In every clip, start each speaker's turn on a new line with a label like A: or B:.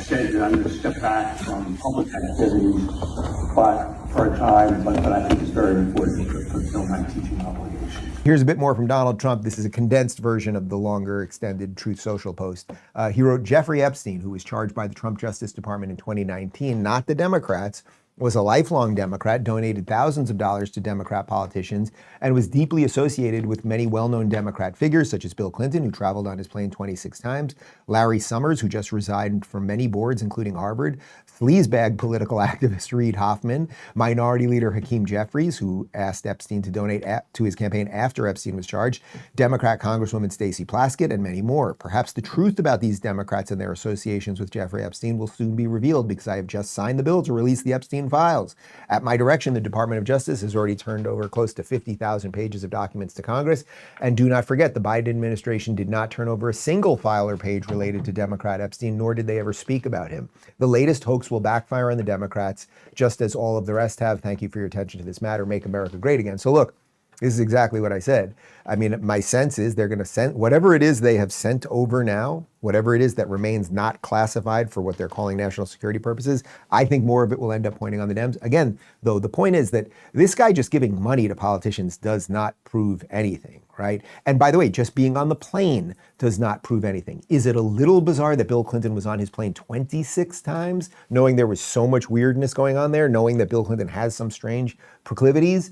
A: said that I'm going to step back from public activities, but for a time, but I think it's very important to fulfill my teaching obligations.
B: Here's a bit more from Donald Trump. This is a condensed version of the longer extended Truth Social post. He wrote, Jeffrey Epstein, who was charged by the Trump Justice Department in 2019, not the Democrats, was a lifelong Democrat, donated thousands of dollars to Democrat politicians, and was deeply associated with many well-known Democrat figures, such as Bill Clinton, who traveled on his plane 26 times, Larry Summers, who just resigned from many boards, including Harvard, sleazebag political activist Reid Hoffman, Minority Leader Hakeem Jeffries, who asked Epstein to donate to his campaign after Epstein was charged, Democrat Congresswoman Stacey Plaskett, and many more. Perhaps the truth about these Democrats and their associations with Jeffrey Epstein will soon be revealed, because I have just signed the bill to release the Epstein files. At my direction, the Department of Justice has already turned over close to 50,000 pages of documents to Congress. And do not forget, the Biden administration did not turn over a single file or page related to Democrat Epstein, nor did they ever speak about him. The latest hoax will backfire on the Democrats, just as all of the rest have. Thank you for your attention to this matter. Make America great again. So look, this is exactly what I said. I mean, my sense is they're going to send whatever it is they have sent over now, whatever it is that remains not classified for what they're calling national security purposes. I think more of it will end up pointing on the Dems. Again, though, the point is that this guy just giving money to politicians does not prove anything, right? And by the way, just being on the plane does not prove anything. Is it a little bizarre that Bill Clinton was on his plane 26 times, knowing there was so much weirdness going on there, knowing that Bill Clinton has some strange proclivities?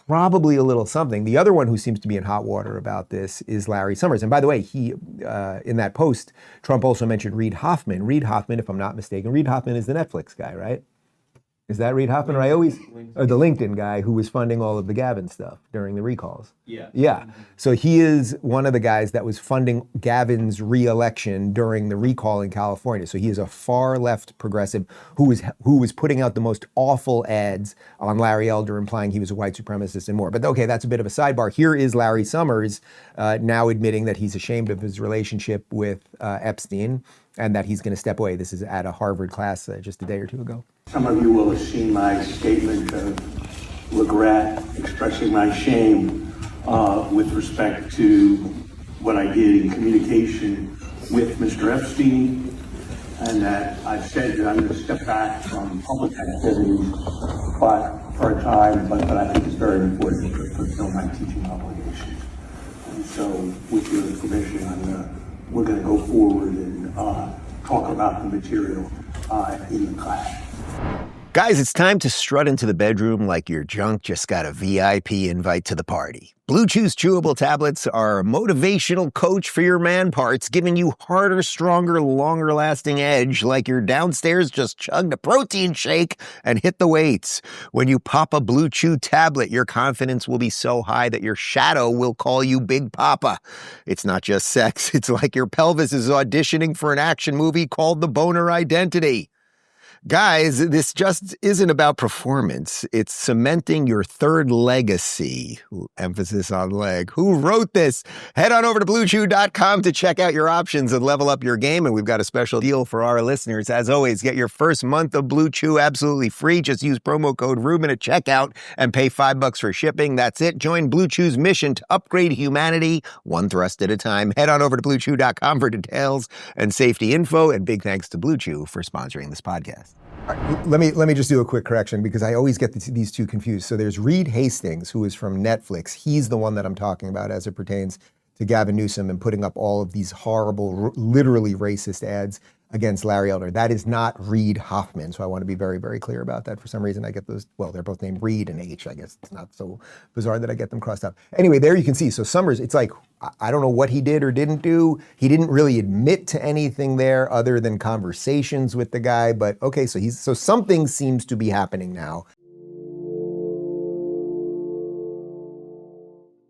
B: Probably a little something. The other one who seems to be in hot water about this is Larry Summers. And by the way, he in that post, Trump also mentioned Reid Hoffman. Reid Hoffman, if I'm not mistaken, Reid Hoffman is the Netflix guy, right? Is that Reid Hoffman? Or the LinkedIn guy who was funding all of the Gavin stuff during the recalls. Yeah. So he is one of the guys that was funding Gavin's re-election during the recall in California. So he is a far left progressive who was putting out the most awful ads on Larry Elder, implying he was a white supremacist and more. But okay, that's a bit of a sidebar. Here is Larry Summers now admitting that he's ashamed of his relationship with Epstein and that he's going to step away. This is at a Harvard class just a day or two ago.
A: Some of you will have seen my statement of regret, expressing my shame with respect to what I did in communication with Mr. Epstein, and that I've said that I'm going to step back from public activities, but for a time, but I think it's very important to fulfill my teaching obligations. And so, with your permission, we're going to go forward and talk about the material in the class.
C: Guys, it's time to strut into the bedroom like your junk just got a VIP invite to the party. Blue Chew's chewable tablets are a motivational coach for your man parts, giving you harder, stronger, longer-lasting edge like your downstairs just chugged a protein shake and hit the weights. When you pop a Blue Chew tablet, your confidence will be so high that your shadow will call you Big Papa. It's not just sex. It's like your pelvis is auditioning for an action movie called The Boner Identity. Guys, this just isn't about performance. It's cementing your third legacy. Emphasis on leg. Who wrote this? Head on over to BlueChew.com to check out your options and level up your game. And we've got a special deal for our listeners. As always, get your first month of Blue Chew absolutely free. Just use promo code Rubin at checkout and pay $5 for shipping. That's it. Join Blue Chew's mission to upgrade humanity one thrust at a time. Head on over to BlueChew.com for details and safety info. And big thanks to Blue Chew for sponsoring this podcast.
B: Let me just do a quick correction because I always get these two confused. So there's Reed Hastings, who is from Netflix. He's the one that I'm talking about as it pertains to Gavin Newsom and putting up all of these horrible, literally racist ads against Larry Elder. That is not Reid Hoffman. So I want to be very, very clear about that. For some reason, I get those, well, they're both named Reid and H. I guess it's not so bizarre that I get them crossed up. Anyway, there you can see. So Summers, it's like, I don't know what he did or didn't do. He didn't really admit to anything there other than conversations with the guy. But okay, so something seems to be happening now.